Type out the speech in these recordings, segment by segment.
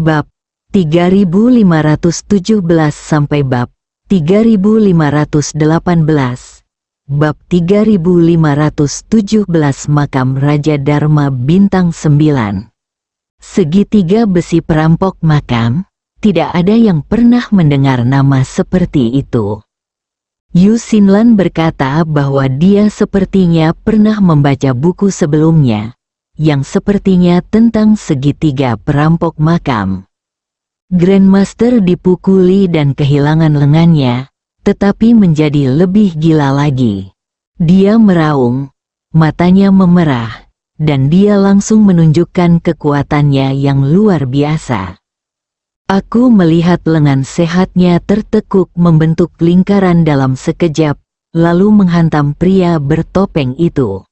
Bab 3517 sampai bab 3518. Bab 3517 Makam Raja Dharma Bintang 9. Segitiga besi perampok makam, tidak ada yang pernah mendengar nama seperti itu. Yu Xinlan berkata bahwa dia sepertinya pernah membaca buku sebelumnya, yang sepertinya tentang segitiga perampok makam. Grandmaster dipukuli dan kehilangan lengannya, tetapi menjadi lebih gila lagi. Dia meraung, matanya memerah, dan dia langsung menunjukkan kekuatannya yang luar biasa. Aku melihat lengan sehatnya tertekuk membentuk lingkaran dalam sekejap, lalu menghantam pria bertopeng itu.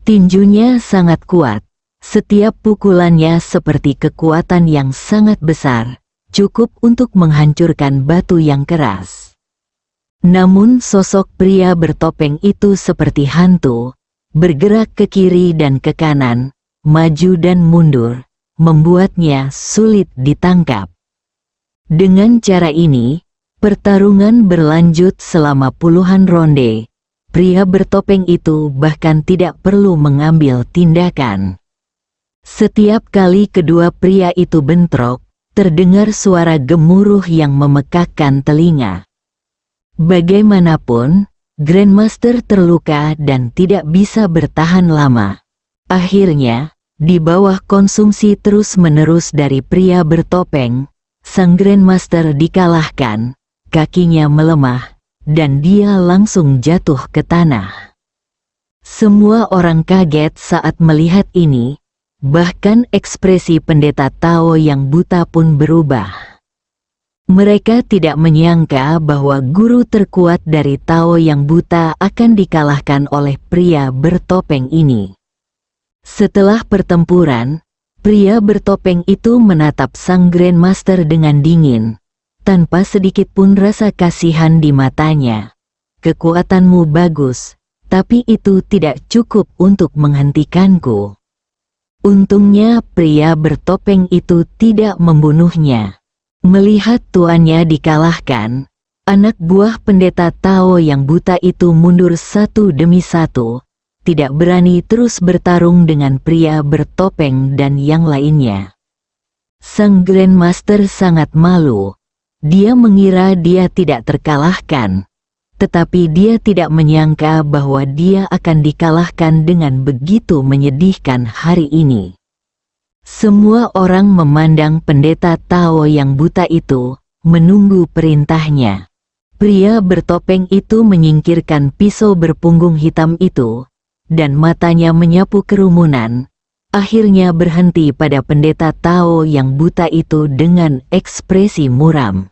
Tinjunya sangat kuat. Setiap pukulannya seperti kekuatan yang sangat besar, cukup untuk menghancurkan batu yang keras. Namun sosok pria bertopeng itu seperti hantu, bergerak ke kiri dan ke kanan, maju dan mundur, membuatnya sulit ditangkap. Dengan cara ini, pertarungan berlanjut selama puluhan ronde. Pria bertopeng itu bahkan tidak perlu mengambil tindakan. Setiap kali kedua pria itu bentrok, terdengar suara gemuruh yang memekakkan telinga. Bagaimanapun, Grandmaster terluka dan tidak bisa bertahan lama. Akhirnya, di bawah konsumsi terus-menerus dari pria bertopeng, sang Grandmaster dikalahkan, kakinya melemah, dan dia langsung jatuh ke tanah. Semua orang kaget saat melihat ini. Bahkan ekspresi pendeta Tao yang buta pun berubah. Mereka tidak menyangka bahwa guru terkuat dari Tao yang buta akan dikalahkan oleh pria bertopeng ini. Setelah pertempuran, pria bertopeng itu menatap sang Grandmaster dengan dingin, tanpa sedikit pun rasa kasihan di matanya. Kekuatanmu bagus, tapi itu tidak cukup untuk menghentikanku. Untungnya pria bertopeng itu tidak membunuhnya. Melihat tuannya dikalahkan, anak buah pendeta Tao yang buta itu mundur satu demi satu, tidak berani terus bertarung dengan pria bertopeng dan yang lainnya. Sang Grandmaster sangat malu. Dia mengira dia tidak terkalahkan. Tetapi dia tidak menyangka bahwa dia akan dikalahkan dengan begitu menyedihkan hari ini. Semua orang memandang pendeta Tao yang buta itu, menunggu perintahnya. Pria bertopeng itu menyingkirkan pisau berpunggung hitam itu, dan matanya menyapu kerumunan. Akhirnya berhenti pada pendeta Tao yang buta itu dengan ekspresi muram.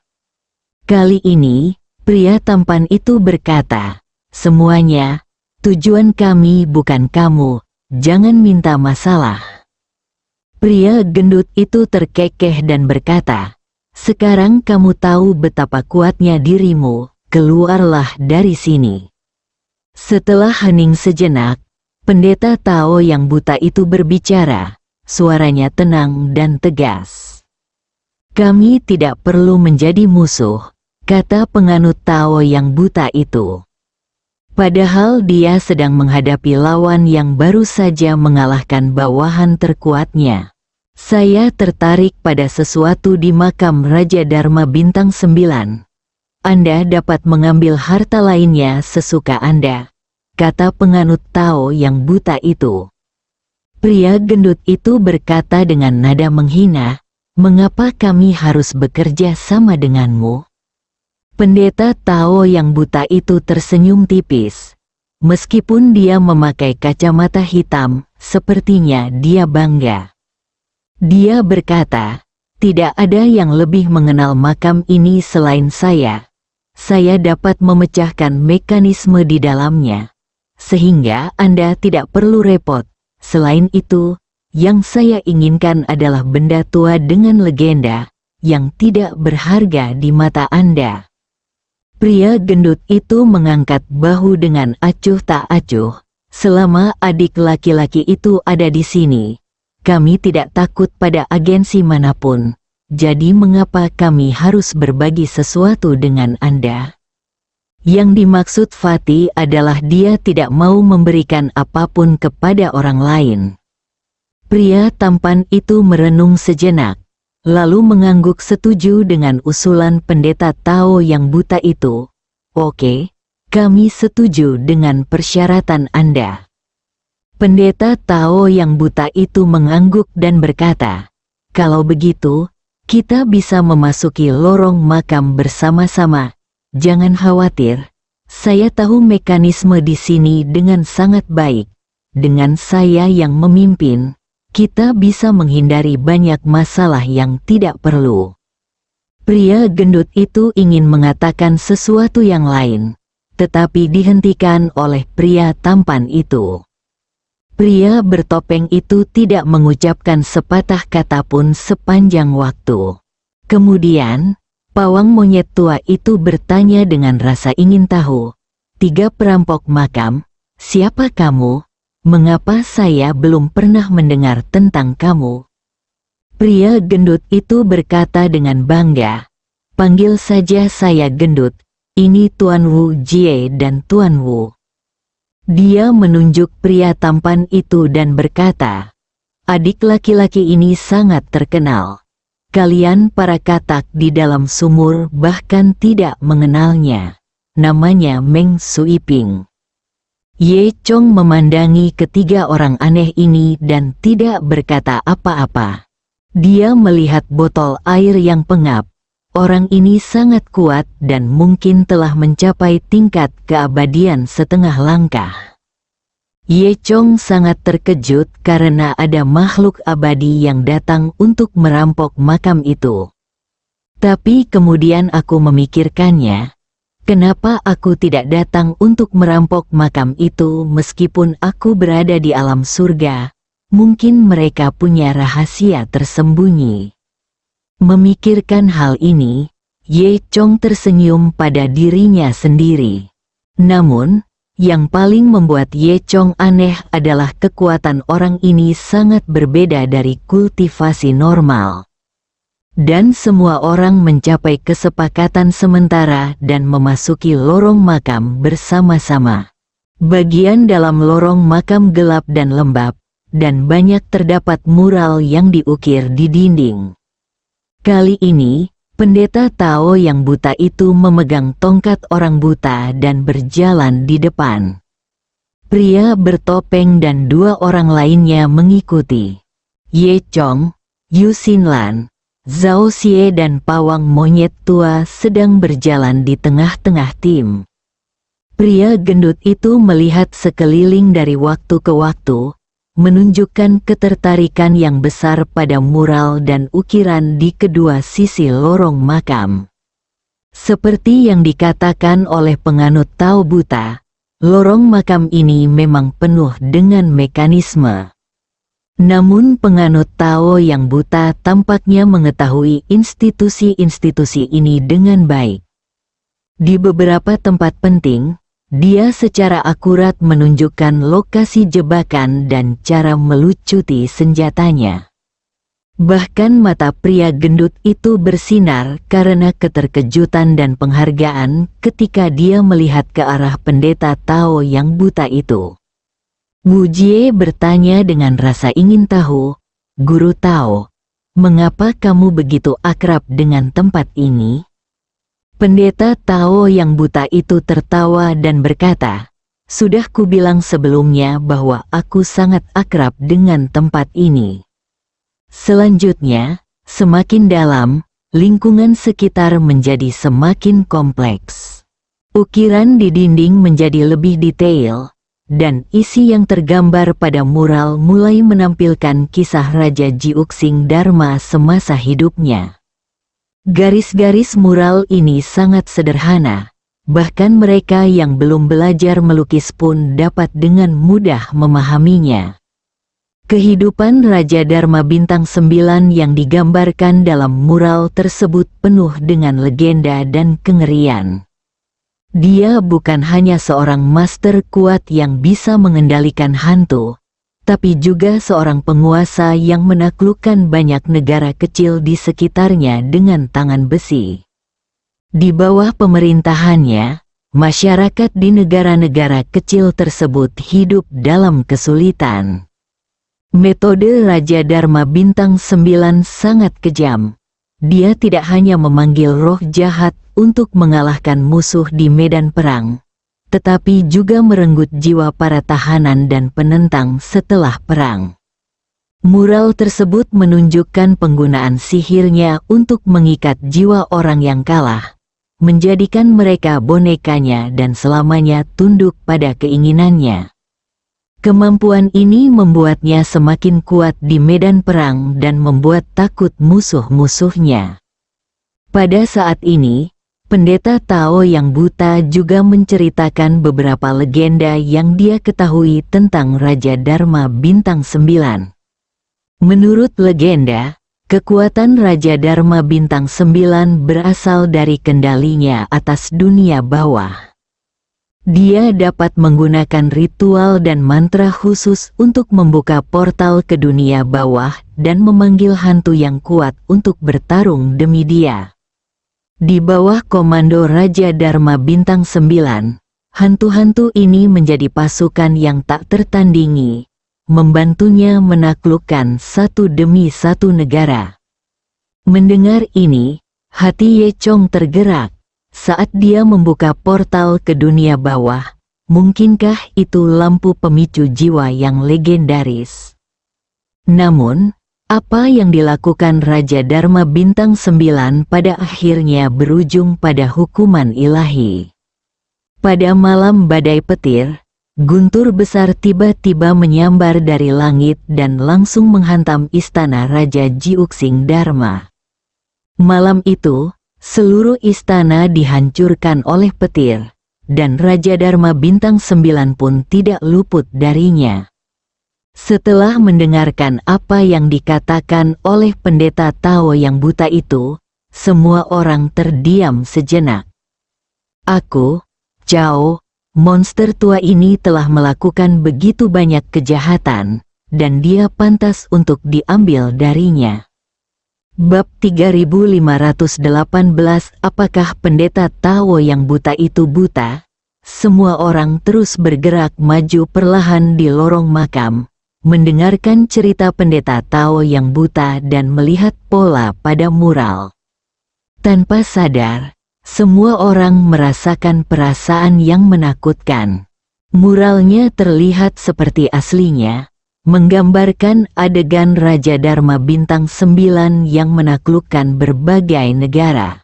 Kali ini, pria tampan itu berkata, "Semuanya, tujuan kami bukan kamu, jangan minta masalah." Pria gendut itu terkekeh dan berkata, "Sekarang kamu tahu betapa kuatnya dirimu, keluarlah dari sini." Setelah hening sejenak, pendeta Tao yang buta itu berbicara, suaranya tenang dan tegas. "Kami tidak perlu menjadi musuh," kata penganut Tao yang buta itu. Padahal dia sedang menghadapi lawan yang baru saja mengalahkan bawahan terkuatnya. "Saya tertarik pada sesuatu di makam Raja Dharma Bintang 9. Anda dapat mengambil harta lainnya sesuka Anda," kata penganut Tao yang buta itu. Pria gendut itu berkata dengan nada menghina, "Mengapa kami harus bekerja sama denganmu?" Pendeta Tao yang buta itu tersenyum tipis. Meskipun dia memakai kacamata hitam, sepertinya dia bangga. Dia berkata, "Tidak ada yang lebih mengenal makam ini selain saya. Saya dapat memecahkan mekanisme di dalamnya, sehingga Anda tidak perlu repot. Selain itu, yang saya inginkan adalah benda tua dengan legenda, yang tidak berharga di mata Anda." Pria gendut itu mengangkat bahu dengan acuh tak acuh. "Selama adik laki-laki itu ada di sini, kami tidak takut pada agensi manapun. jadi mengapa kami harus berbagi sesuatu dengan Anda? Yang dimaksud Fatih adalah dia tidak mau memberikan apapun kepada orang lain. Pria tampan itu merenung sejenak, lalu mengangguk setuju dengan usulan pendeta Tao yang buta itu. Oke, kami setuju dengan persyaratan Anda. Pendeta Tao yang buta itu mengangguk dan berkata, kalau begitu, kita bisa memasuki lorong makam bersama-sama. Jangan khawatir, saya tahu mekanisme di sini dengan sangat baik. Dengan saya yang memimpin, kita bisa menghindari banyak masalah yang tidak perlu. Pria gendut itu ingin mengatakan sesuatu yang lain, tetapi dihentikan oleh pria tampan itu. Pria bertopeng itu tidak mengucapkan sepatah kata pun sepanjang waktu. Kemudian, pawang monyet tua itu bertanya dengan rasa ingin tahu, "Tiga perampok makam, siapa kamu? Mengapa saya belum pernah mendengar tentang kamu?" Pria gendut itu berkata dengan bangga, "Panggil saja saya gendut, ini Tuan Wu Jie dan Tuan Wu." Dia menunjuk pria tampan itu dan berkata, "Adik laki-laki ini sangat terkenal. Kalian para katak di dalam sumur bahkan tidak mengenalnya. Namanya Meng Suiping." Ye Chong memandangi ketiga orang aneh ini dan tidak berkata apa-apa. Dia melihat botol air yang pengap. Orang ini sangat kuat dan mungkin telah mencapai tingkat keabadian setengah langkah. Ye Chong sangat terkejut karena ada makhluk abadi yang datang untuk merampok makam itu. Tapi kemudian aku memikirkannya, kenapa aku tidak datang untuk merampok makam itu meskipun aku berada di alam surga? Mungkin mereka punya rahasia tersembunyi. Memikirkan hal ini, Ye Chong tersenyum pada dirinya sendiri. Namun, yang paling membuat Ye Chong aneh adalah kekuatan orang ini sangat berbeda dari kultivasi normal. Dan semua orang mencapai kesepakatan sementara dan memasuki lorong makam bersama-sama. Bagian dalam lorong makam gelap dan lembab, dan banyak terdapat mural yang diukir di dinding. Kali ini, pendeta Tao yang buta itu memegang tongkat orang buta dan berjalan di depan. Pria bertopeng dan dua orang lainnya mengikuti. Ye Chong, Yu Xinlan, Zhao Xie dan pawang monyet tua sedang berjalan di tengah-tengah tim. Pria gendut itu melihat sekeliling dari waktu ke waktu, menunjukkan ketertarikan yang besar pada mural dan ukiran di kedua sisi lorong makam. Seperti yang dikatakan oleh penganut Tao buta, lorong makam ini memang penuh dengan mekanisme. Namun penganut Tao yang buta tampaknya mengetahui institusi-institusi ini dengan baik. Di beberapa tempat penting, dia secara akurat menunjukkan lokasi jebakan dan cara melucuti senjatanya. Bahkan mata pria gendut itu bersinar karena keterkejutan dan penghargaan ketika dia melihat ke arah pendeta Tao yang buta itu. Wu Jie bertanya dengan rasa ingin tahu, "Guru Tao, mengapa kamu begitu akrab dengan tempat ini?" Pendeta Tao yang buta itu tertawa dan berkata, "Sudah kubilang sebelumnya bahwa aku sangat akrab dengan tempat ini." Selanjutnya, semakin dalam, lingkungan sekitar menjadi semakin kompleks. Ukiran di dinding menjadi lebih detail, dan isi yang tergambar pada mural mulai menampilkan kisah Raja Jiuxing Dharma semasa hidupnya. Garis-garis mural ini sangat sederhana, bahkan mereka yang belum belajar melukis pun dapat dengan mudah memahaminya. Kehidupan Raja Dharma Bintang 9 yang digambarkan dalam mural tersebut penuh dengan legenda dan kengerian. Dia bukan hanya seorang master kuat yang bisa mengendalikan hantu, tapi juga seorang penguasa yang menaklukkan banyak negara kecil di sekitarnya dengan tangan besi. Di bawah pemerintahannya, masyarakat di negara-negara kecil tersebut hidup dalam kesulitan. Metode Raja Dharma Bintang 9 sangat kejam. Dia tidak hanya memanggil roh jahat untuk mengalahkan musuh di medan perang, tetapi juga merenggut jiwa para tahanan dan penentang setelah perang. Mural tersebut menunjukkan penggunaan sihirnya untuk mengikat jiwa orang yang kalah, menjadikan mereka bonekanya dan selamanya tunduk pada keinginannya. Kemampuan ini membuatnya semakin kuat di medan perang dan membuat takut musuh-musuhnya. Pada saat ini, Pendeta Tao yang buta juga menceritakan beberapa legenda yang dia ketahui tentang Raja Dharma Bintang 9. Menurut legenda, kekuatan Raja Dharma Bintang 9 berasal dari kendalinya atas dunia bawah. Dia dapat menggunakan ritual dan mantra khusus untuk membuka portal ke dunia bawah dan memanggil hantu yang kuat untuk bertarung demi dia. Di bawah komando Raja Dharma Bintang 9, hantu-hantu ini menjadi pasukan yang tak tertandingi, membantunya menaklukkan satu demi satu negara. Mendengar ini, hati Ye Chong tergerak. Saat dia membuka portal ke dunia bawah, mungkinkah itu lampu pemicu jiwa yang legendaris? Namun, apa yang dilakukan Raja Dharma Bintang 9 pada akhirnya berujung pada hukuman ilahi. Pada malam badai petir, guntur besar tiba-tiba menyambar dari langit dan langsung menghantam istana Raja Jiuxing Dharma. Malam itu, seluruh istana dihancurkan oleh petir, dan Raja Dharma Bintang 9 pun tidak luput darinya. Setelah mendengarkan apa yang dikatakan oleh Pendeta Tao yang buta itu, semua orang terdiam sejenak. Aku, Cao, monster tua ini telah melakukan begitu banyak kejahatan, dan dia pantas untuk diambil darinya. Bab 3518. Apakah Pendeta Tao yang buta itu buta? Semua orang terus bergerak maju perlahan di lorong makam, mendengarkan cerita Pendeta Tao yang buta dan melihat pola pada mural. Tanpa sadar, semua orang merasakan perasaan yang menakutkan. Muralnya terlihat seperti aslinya, menggambarkan adegan Raja Dharma Bintang 9 yang menaklukkan berbagai negara.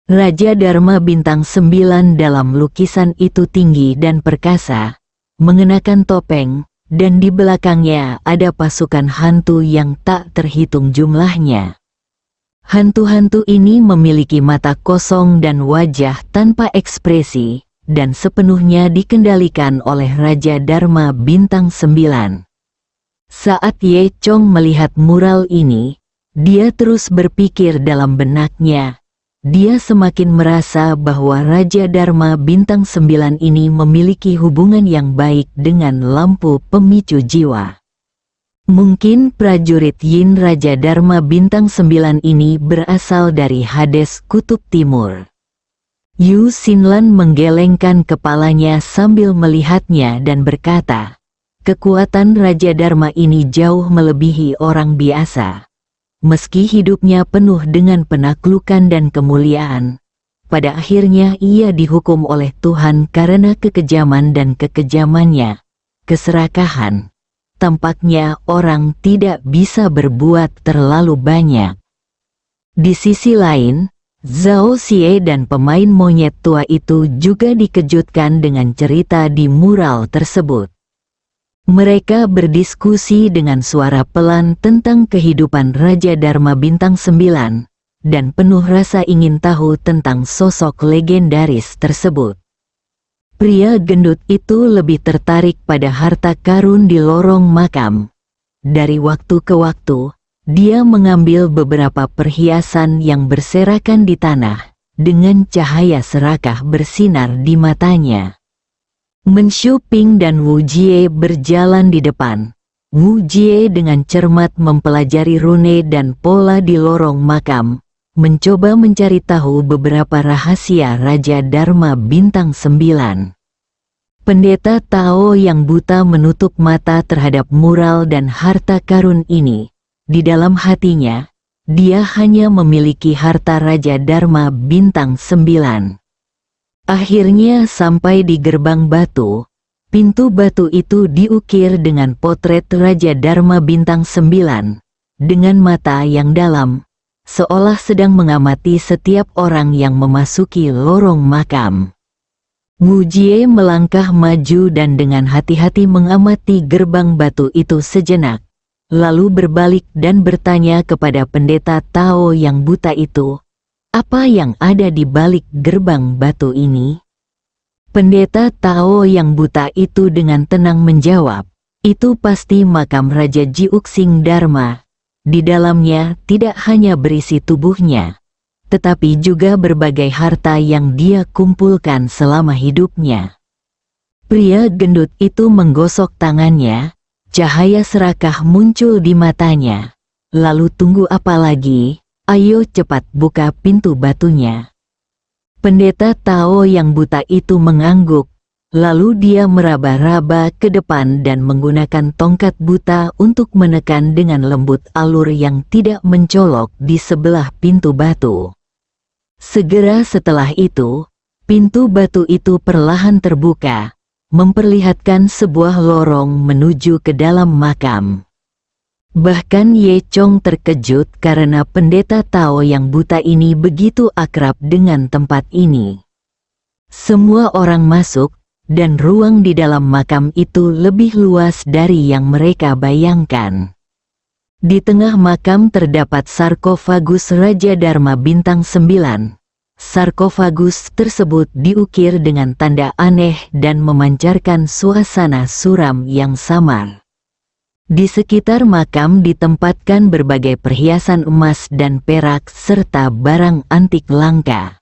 Raja Dharma Bintang 9 dalam lukisan itu tinggi dan perkasa, mengenakan topeng, dan di belakangnya ada pasukan hantu yang tak terhitung jumlahnya. Hantu-hantu ini memiliki mata kosong dan wajah tanpa ekspresi, dan sepenuhnya dikendalikan oleh Raja Dharma Bintang 9. Saat Ye Chong melihat mural ini, dia terus berpikir dalam benaknya. Dia semakin merasa bahwa Raja Dharma Bintang 9 ini memiliki hubungan yang baik dengan lampu pemicu jiwa. Mungkin prajurit Yin Raja Dharma Bintang 9 ini berasal dari Hades Kutub Timur. Yu Xinlan menggelengkan kepalanya sambil melihatnya dan berkata, kekuatan Raja Dharma ini jauh melebihi orang biasa. Meski hidupnya penuh dengan penaklukan dan kemuliaan, pada akhirnya ia dihukum oleh Tuhan karena kekejaman dan kekejamannya, keserakahan. Tampaknya orang tidak bisa berbuat terlalu banyak. Di sisi lain, Zhao Xie dan pemain monyet tua itu juga dikejutkan dengan cerita di mural tersebut. Mereka berdiskusi dengan suara pelan tentang kehidupan Raja Dharma Bintang 9, dan penuh rasa ingin tahu tentang sosok legendaris tersebut. Pria gendut itu lebih tertarik pada harta karun di lorong makam. Dari waktu ke waktu, dia mengambil beberapa perhiasan yang berserakan di tanah, dengan cahaya serakah bersinar di matanya. Menshu Ping dan Wu Jie berjalan di depan, Wu Jie dengan cermat mempelajari rune dan pola di lorong makam, mencoba mencari tahu beberapa rahasia Raja Dharma Bintang 9. Pendeta Tao yang buta menutup mata terhadap mural dan harta karun ini. Di dalam hatinya, dia hanya memiliki harta Raja Dharma Bintang 9. Akhirnya sampai di gerbang batu. Pintu batu itu diukir dengan potret Raja Dharma Bintang 9, dengan mata yang dalam, seolah sedang mengamati setiap orang yang memasuki lorong makam. Wu Jie melangkah maju dan dengan hati-hati mengamati gerbang batu itu sejenak, lalu berbalik dan bertanya kepada pendeta Tao yang buta itu, apa yang ada di balik gerbang batu ini? Pendeta Tao yang buta itu dengan tenang menjawab, itu pasti makam Raja Jiuxing Dharma. Di dalamnya tidak hanya berisi tubuhnya, tetapi juga berbagai harta yang dia kumpulkan selama hidupnya. Pria gendut itu menggosok tangannya, cahaya serakah muncul di matanya. Lalu tunggu apa lagi? Ayo cepat buka pintu batunya. Pendeta Tao yang buta itu mengangguk, lalu dia meraba-raba ke depan dan menggunakan tongkat buta untuk menekan dengan lembut alur yang tidak mencolok di sebelah pintu batu. Segera setelah itu, pintu batu itu perlahan terbuka, memperlihatkan sebuah lorong menuju ke dalam makam. Bahkan Ye Chong terkejut karena pendeta Tao yang buta ini begitu akrab dengan tempat ini. Semua orang masuk, dan ruang di dalam makam itu lebih luas dari yang mereka bayangkan. Di tengah makam terdapat sarkofagus Raja Dharma Bintang 9. Sarkofagus tersebut diukir dengan tanda aneh dan memancarkan suasana suram yang samar. Di sekitar makam ditempatkan berbagai perhiasan emas dan perak serta barang antik langka.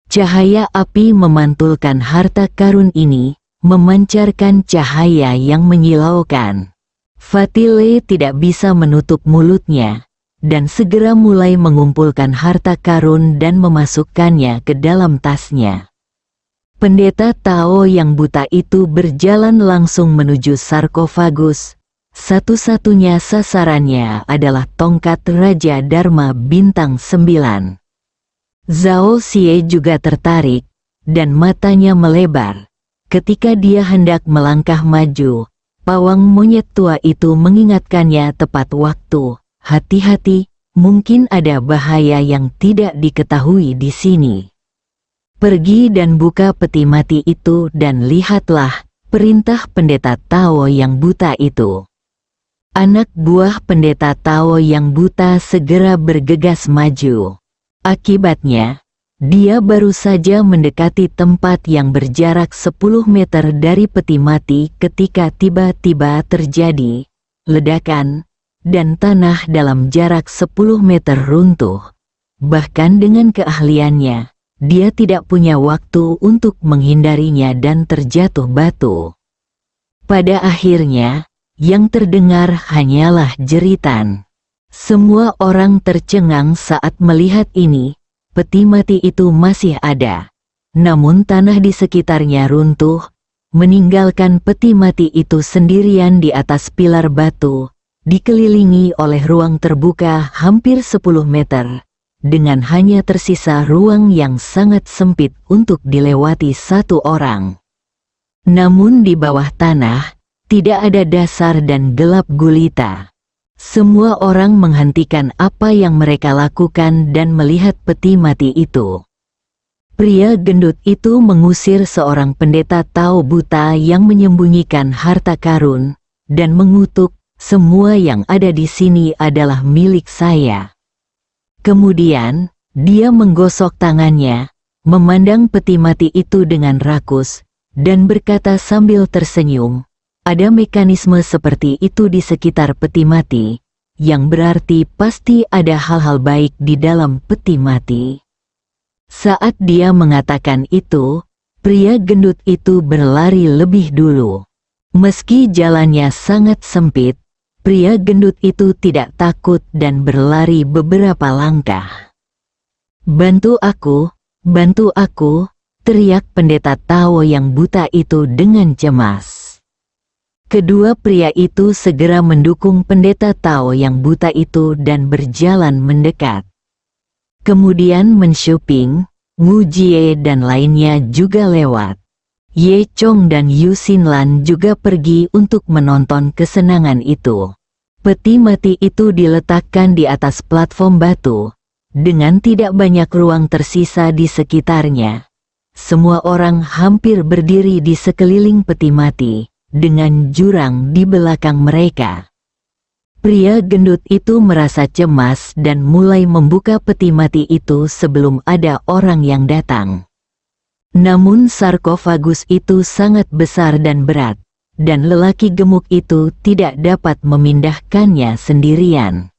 Cahaya api memantulkan harta karun ini, memancarkan cahaya yang menyilaukan. Fatile tidak bisa menutup mulutnya, dan segera mulai mengumpulkan harta karun dan memasukkannya ke dalam tasnya. Pendeta Tao yang buta itu berjalan langsung menuju sarkofagus. Satu-satunya sasarannya adalah tongkat Raja Dharma Bintang 9. Zhao Xie juga tertarik, dan matanya melebar. Ketika dia hendak melangkah maju, pawang monyet tua itu mengingatkannya tepat waktu. Hati-hati, mungkin ada bahaya yang tidak diketahui di sini. Pergi dan buka peti mati itu dan lihatlah, perintah pendeta Tao yang buta itu. Anak buah pendeta Tao yang buta segera bergegas maju. Akibatnya, dia baru saja mendekati tempat yang berjarak 10 meter dari peti mati ketika tiba-tiba terjadi ledakan, dan tanah dalam jarak 10 meter runtuh. Bahkan dengan keahliannya, dia tidak punya waktu untuk menghindarinya dan terjatuh batu. Pada akhirnya, yang terdengar hanyalah jeritan. Semua orang tercengang saat melihat ini. Peti mati itu masih ada, namun tanah di sekitarnya runtuh, meninggalkan peti mati itu sendirian di atas pilar batu, dikelilingi oleh ruang terbuka hampir 10 meter, dengan hanya tersisa ruang yang sangat sempit untuk dilewati satu orang. Namun di bawah tanah, tidak ada dasar dan gelap gulita. Semua orang menghentikan apa yang mereka lakukan dan melihat peti mati itu. Pria gendut itu mengusir seorang pendeta Tao buta yang menyembunyikan harta karun, dan mengutuk, semua yang ada di sini adalah milik saya. Kemudian, dia menggosok tangannya, memandang peti mati itu dengan rakus, dan berkata sambil tersenyum, ada mekanisme seperti itu di sekitar peti mati, yang berarti pasti ada hal-hal baik di dalam peti mati. Saat dia mengatakan itu, pria gendut itu berlari lebih dulu. Meski jalannya sangat sempit, pria gendut itu tidak takut dan berlari beberapa langkah. Bantu aku, teriak pendeta Tao yang buta itu dengan cemas. Kedua pria itu segera mendukung pendeta Tao yang buta itu dan berjalan mendekat. Kemudian Menshuping, Wu Jie dan lainnya juga lewat. Ye Chong dan Yu Xinlan juga pergi untuk menonton kesenangan itu. Peti mati itu diletakkan di atas platform batu, dengan tidak banyak ruang tersisa di sekitarnya. Semua orang hampir berdiri di sekeliling peti mati, dengan jurang di belakang mereka. Pria gendut itu merasa cemas dan mulai membuka peti mati itu sebelum ada orang yang datang. Namun sarkofagus itu sangat besar dan berat, dan lelaki gemuk itu tidak dapat memindahkannya sendirian.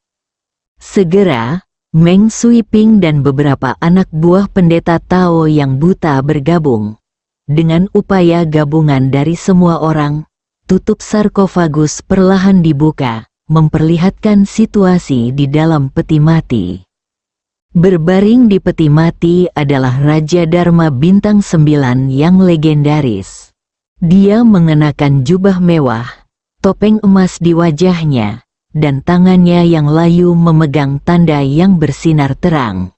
Segera, Meng Suiping dan beberapa anak buah pendeta Tao yang buta bergabung. Dengan upaya gabungan dari semua orang, tutup sarkofagus perlahan dibuka, memperlihatkan situasi di dalam peti mati. Berbaring di peti mati adalah Raja Dharma Bintang 9 yang legendaris. Dia mengenakan jubah mewah, topeng emas di wajahnya, dan tangannya yang layu memegang tanda yang bersinar terang.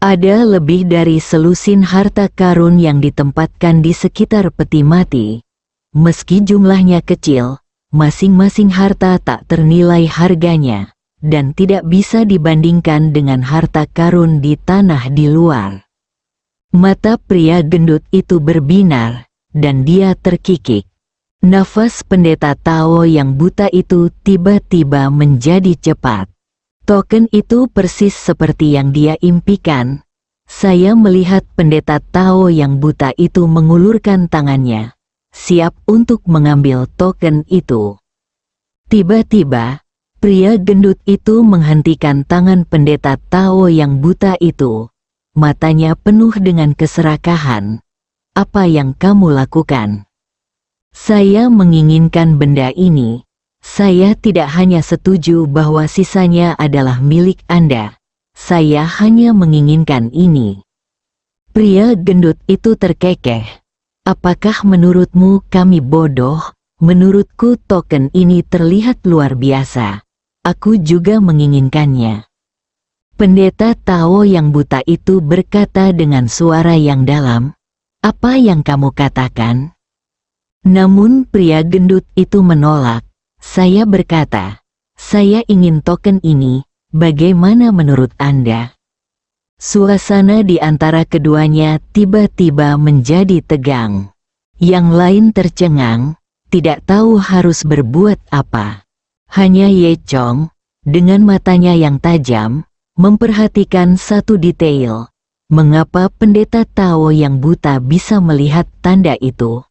Ada lebih dari selusin harta karun yang ditempatkan di sekitar peti mati. Meski jumlahnya kecil, masing-masing harta tak ternilai harganya, dan tidak bisa dibandingkan dengan harta karun di tanah di luar. Mata pria gendut itu berbinar, dan dia terkikik. Nafas pendeta Tao yang buta itu tiba-tiba menjadi cepat. Token itu persis seperti yang dia impikan. Saya melihat pendeta Tao yang buta itu mengulurkan tangannya, siap untuk mengambil token itu. Tiba-tiba, pria gendut itu menghentikan tangan pendeta Tao yang buta itu. Matanya penuh dengan keserakahan. Apa yang kamu lakukan? Saya menginginkan benda ini. Saya tidak hanya setuju bahwa sisanya adalah milik Anda. Saya hanya menginginkan ini. Pria gendut itu terkekeh. Apakah menurutmu kami bodoh? Menurutku token ini terlihat luar biasa. Aku juga menginginkannya. Pendeta Tao yang buta itu berkata dengan suara yang dalam, "Apa yang kamu katakan?" Namun pria gendut itu menolak. Saya berkata, "Saya ingin token ini, bagaimana menurut Anda?" Suasana di antara keduanya tiba-tiba menjadi tegang. Yang lain tercengang, tidak tahu harus berbuat apa. Hanya Ye Chong, dengan matanya yang tajam, memperhatikan satu detail. Mengapa pendeta Tao yang buta bisa melihat tanda itu?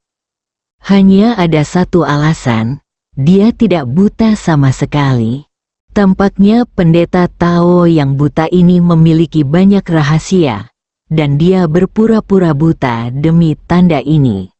Hanya ada satu alasan, dia tidak buta sama sekali. Tampaknya pendeta Tao yang buta ini memiliki banyak rahasia, dan dia berpura-pura buta demi tanda ini.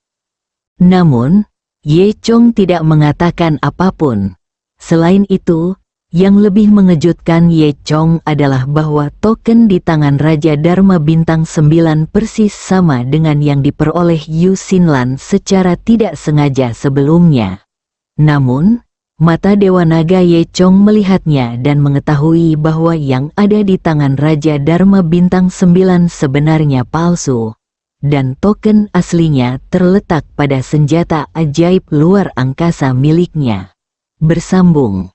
Namun, Ye Chong tidak mengatakan apapun. Selain itu, yang lebih mengejutkan Ye Chong adalah bahwa token di tangan Raja Dharma Bintang 9 persis sama dengan yang diperoleh Yu Xinlan secara tidak sengaja sebelumnya. Namun, mata Dewa Naga Ye Chong melihatnya dan mengetahui bahwa yang ada di tangan Raja Dharma Bintang 9 sebenarnya palsu. Dan token aslinya terletak pada senjata ajaib luar angkasa miliknya. Bersambung.